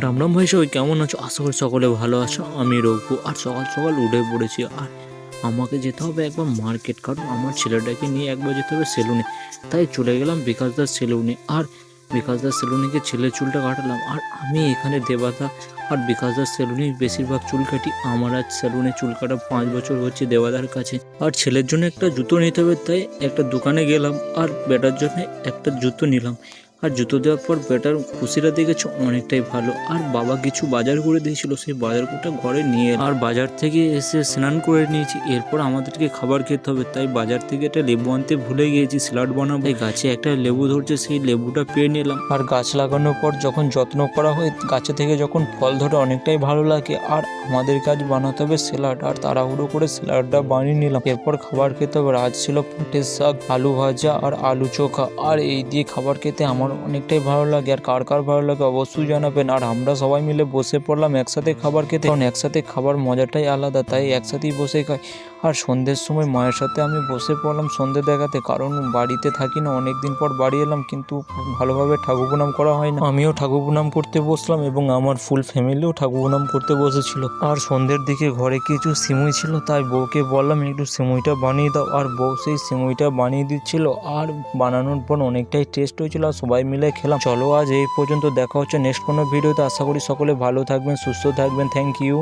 রাম রাম ভাই, সবাই কেমন আছো? আশা করি সকলে ভালো আছো। আমি রঘু, আর সকাল সকাল উঠে পড়েছি। আর আমাকে যেতে হবে একবার মার্কেট, কারণ আমার ছেলেটাকে নিয়ে একবার যেতে হবে সেলুনে। তাই চলে গেলাম বিকাশদার সেলুনে। আর বিকাশদার সেলুনে গিয়ে ছেলের চুলটা কাটালাম। আর আমি এখানে দেবাদা আর বিকাশদার সেলুনে বেশিরভাগ চুল কাটি। আমার আজ সেলুনে চুল কাটা 5 বছর হচ্ছে দেবাদার কাছে। আর ছেলের জন্য একটা জুতো নিতে হবে, তাই একটা দোকানে গেলাম আর বেটার জন্য একটা জুতো নিলাম। আর জুতো দেওয়ার পর বেটার খুশিটা দেখেছো অনেকটাই ভালো। আর বাবা কিছু বাজার করে দিয়েছিল, সেই বাজারটা ঘরে নিয়ে আর বাজার থেকে এসে স্নান করে নিয়েছি। এরপর আমাদেরকে খাবার খেতে হবে, তাই বাজার থেকে একটা লেবু আনতে ভুলে গিয়েছি, স্যালাড বানাবো। এই গাছে একটা লেবু ধরছে, সেই লেবুটা পেয়ে নিলাম। আর গাছ লাগানোর পর যখন যত্ন করা হয়, গাছে থেকে যখন ফল ধরে অনেকটাই ভালো লাগে। আর আমাদের কাজ বানাতে হবে স্যালাড, আর তাড়াহুড়ো করে স্যালাডটা বানিয়ে নিলাম। এরপর খাবার খেতে হবে। আজ ছিল পাটের শাক, আলু ভাজা আর আলু চোখা। আর এই দিয়ে খাবার খেতে আমার অনেকটাই ভালো লাগে। আর কার কার ভালো লাগে অবশ্যই জানাবেন। আর আমরা সবাই মিলে বসে পড়লাম একসাথে খাবার খেতে, কারণ একসাথে খাবার মজাটাই আলাদা, তাই একসাথেই বসে খাই। আর সন্ধ্যের সময় মায়ের সাথে আমি বসে পড়লাম সন্ধ্যে দেখাতে, কারণ বাড়িতে থাকি না, অনেকদিন পর বাড়ি এলাম, কিন্তু ভালোভাবে ঠাকুর প্রণাম করা হয় না। আমিও ঠাকুর প্রণাম করতে বসলাম এবং আমার ফুল ফ্যামিলিও ঠাকুর প্রণাম করতে বসেছিল। আর সন্ধ্যের দিকে ঘরে কিছু সিমুই ছিল, তাই বউকে বললাম একটু সিমুইটা বানিয়ে দাও। আর বউ সেই সিমুইটা বানিয়ে দিচ্ছিল। আর বানানোর পর অনেকটাই টেস্ট হয়েছিল, আর সবাই মিলে খেলাম। চলো আজ এই পর্যন্ত, দেখা হচ্ছে নেক্সট কোনো ভিডিওতে। আশা করি সকলে ভালো থাকবেন, সুস্থ থাকবেন। Thank you.